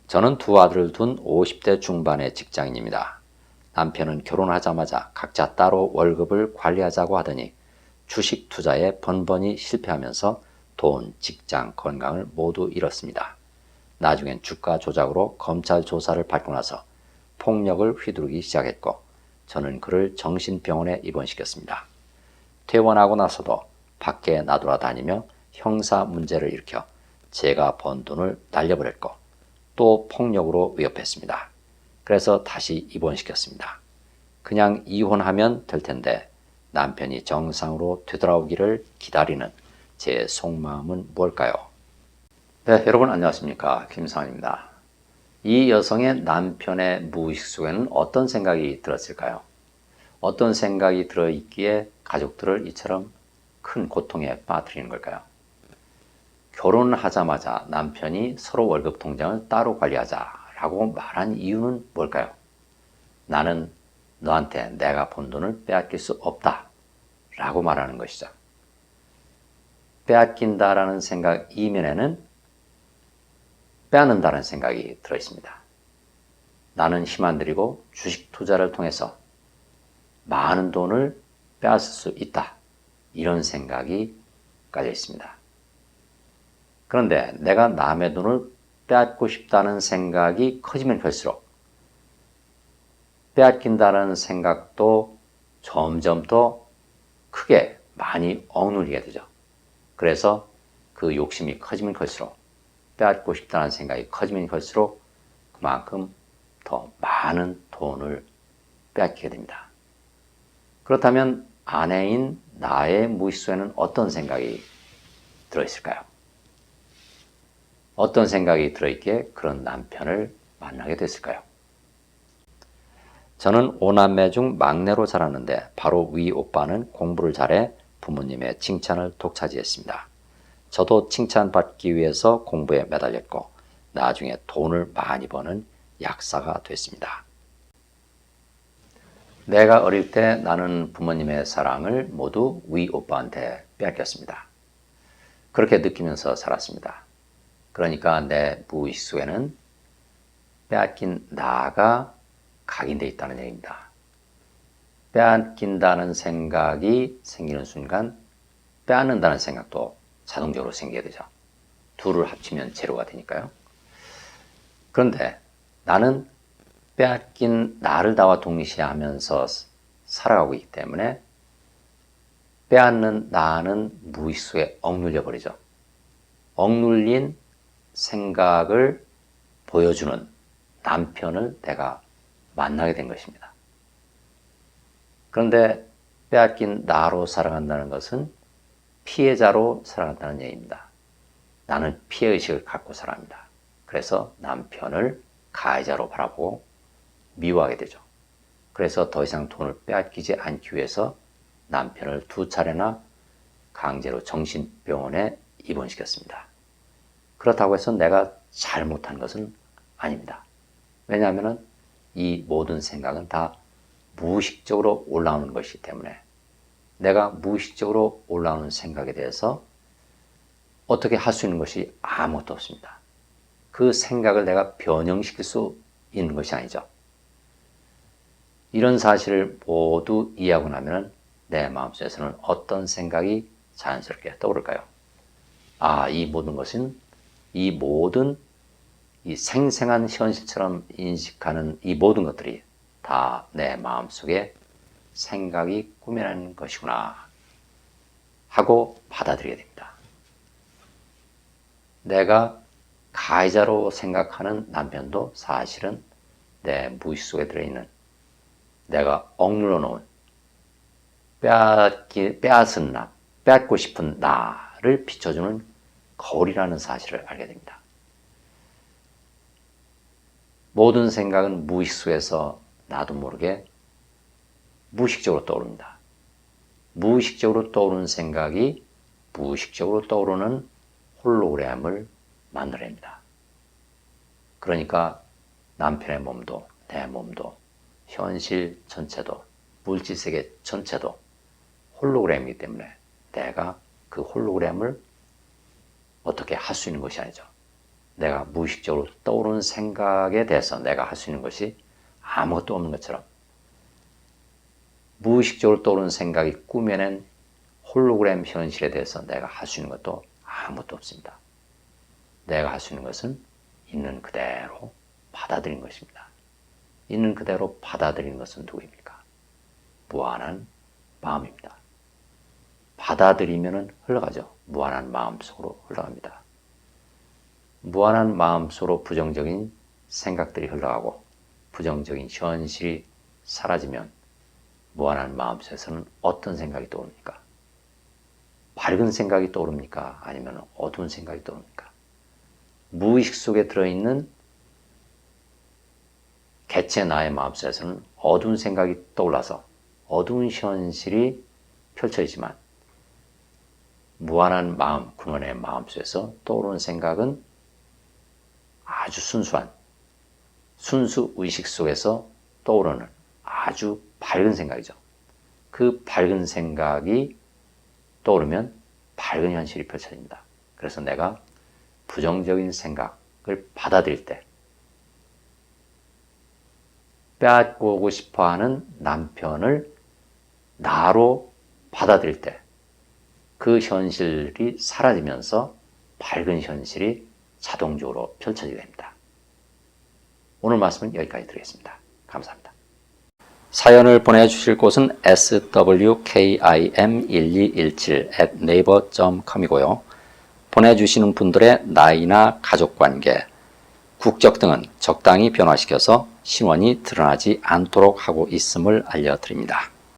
저는 두 아들을 둔 50대 중반의 직장인입니다. 남편은 결혼하자마자 각자 따로 월급을 관리하자고 하더니 주식 투자에 번번이 실패하면서 돈, 직장, 건강을 모두 잃었습니다. 나중엔 주가 조작으로 검찰 조사를 받고 나서 폭력을 휘두르기 시작했고 저는 그를 정신병원에 입원시켰습니다. 퇴원하고 나서도 밖에 나돌아다니며 형사 문제를 일으켜 제가 번 돈을 날려버렸고 또 폭력으로 위협했습니다. 그래서 다시 입원시켰습니다. 그냥 이혼하면 될 텐데 남편이 정상으로 되돌아오기를 기다리는 제 속마음은 뭘까요? 네, 여러분 안녕하십니까? 김상환입니다. 이 여성의 남편의 무의식 속에는 어떤 생각이 들었을까요? 어떤 생각이 들어있기에 가족들을 이처럼 큰 고통에 빠뜨리는 걸까요? 결혼하자마자 남편이 서로 월급 통장을 따로 관리하자라고 말한 이유는 뭘까요? 나는 너한테 내가 번 돈을 빼앗길 수 없다 라고 말하는 것이죠. 빼앗긴다라는 생각 이면에는 빼앗는다는 생각이 들어있습니다. 나는 힘 안 들이고 주식 투자를 통해서 많은 돈을 빼앗을 수 있다. 이런 생각이 깔려 있습니다. 그런데 내가 남의 돈을 빼앗고 싶다는 생각이 커지면 클수록 빼앗긴다는 생각도 점점 더 크게 많이 억눌리게 되죠. 그래서 그 욕심이 커지면 클수록 빼앗고 싶다는 생각이 커지면 클수록 그만큼 더 많은 돈을 빼앗게 됩니다. 그렇다면 아내인 나의 무의식 속에는 어떤 생각이 들어있을까요? 어떤 생각이 들어있기에 그런 남편을 만나게 됐을까요? 저는 5남매 중 막내로 자랐는데 바로 위 오빠는 공부를 잘해 부모님의 칭찬을 독차지했습니다. 저도 칭찬받기 위해서 공부에 매달렸고 나중에 돈을 많이 버는 약사가 됐습니다. 내가 어릴 때 나는 부모님의 사랑을 모두 위 오빠한테 빼앗겼습니다. 그렇게 느끼면서 살았습니다. 그러니까 내 무의식 속에는 빼앗긴 나가 각인되어 있다는 얘기입니다. 빼앗긴다는 생각이 생기는 순간 빼앗는다는 생각도 자동적으로 생기게 되죠. 둘을 합치면 제로가 되니까요. 그런데 나는 빼앗긴 나를 나와 동일시하면서 살아가고 있기 때문에 빼앗는 나는 무의식 속에 억눌려 버리죠. 억눌린 생각을 보여주는 남편을 내가 만나게 된 것입니다. 그런데 빼앗긴 나로 살아간다는 것은 피해자로 살아간다는 얘기입니다. 나는 피해의식을 갖고 살아갑니다. 그래서 남편을 가해자로 바라보고 미워하게 되죠. 그래서 더 이상 돈을 빼앗기지 않기 위해서 남편을 2차례나 강제로 정신병원에 입원시켰습니다. 그렇다고 해서 내가 잘못한 것은 아닙니다. 왜냐하면 이 모든 생각은 다 무의식적으로 올라오는 것이기 때문에 내가 무의식적으로 올라오는 생각에 대해서 어떻게 할 수 있는 것이 아무것도 없습니다. 그 생각을 내가 변형시킬 수 있는 것이 아니죠. 이런 사실을 모두 이해하고 나면 내 마음속에서는 어떤 생각이 자연스럽게 떠오를까요? 이 모든 것은 이 모든 이 생생한 현실처럼 인식하는 이 모든 것들이 다 내 마음속에 생각이 꾸며낸 것이구나 하고 받아들이게 됩니다. 내가 가해자로 생각하는 남편도 사실은 내 무의식 속에 들어있는 내가 억눌러 놓은 빼앗은 나, 빼앗고 싶은 나를 비춰주는 거울이라는 사실을 알게 됩니다. 모든 생각은 무의식 속에서 나도 모르게 무의식적으로 떠오릅니다. 무의식적으로 떠오르는 생각이 무의식적으로 떠오르는 홀로그램을 만들어냅니다. 그러니까 남편의 몸도 내 몸도 현실 전체도 물질세계 전체도 홀로그램이기 때문에 내가 그 홀로그램을 어떻게 할 수 있는 것이 아니죠. 내가 무의식적으로 떠오르는 생각에 대해서 내가 할 수 있는 것이 아무것도 없는 것처럼 무의식적으로 떠오르는 생각이 꾸며낸 홀로그램 현실에 대해서 내가 할 수 있는 것도 아무것도 없습니다. 내가 할 수 있는 것은 있는 그대로 받아들이는 것입니다. 있는 그대로 받아들이는 것은 누구입니까? 무한한 마음입니다. 받아들이면 흘러가죠. 무한한 마음 속으로 흘러갑니다. 무한한 마음 속으로 부정적인 생각들이 흘러가고 부정적인 현실이 사라지면 무한한 마음 속에서는 어떤 생각이 떠오릅니까? 밝은 생각이 떠오릅니까? 아니면 어두운 생각이 떠오릅니까? 무의식 속에 들어있는 개체 나의 마음속에서는 어두운 생각이 떠올라서 어두운 현실이 펼쳐지지만 무한한 마음, 근원의 마음속에서 떠오르는 생각은 아주 순수한 순수 의식 속에서 떠오르는 아주 밝은 생각이죠. 그 밝은 생각이 떠오르면 밝은 현실이 펼쳐집니다. 그래서 내가 부정적인 생각을 받아들일 때 빼앗고 싶어하는 남편을 나로 받아들일 때 그 현실이 사라지면서 밝은 현실이 자동적으로 펼쳐지게 됩니다. 오늘 말씀은 여기까지 드리겠습니다. 감사합니다. 사연을 보내주실 곳은 swkim1217@naver.com이고요. 보내주시는 분들의 나이나 가족관계, 국적 등은 적당히 변화시켜서 신원이 드러나지 않도록 하고 있음을 알려드립니다.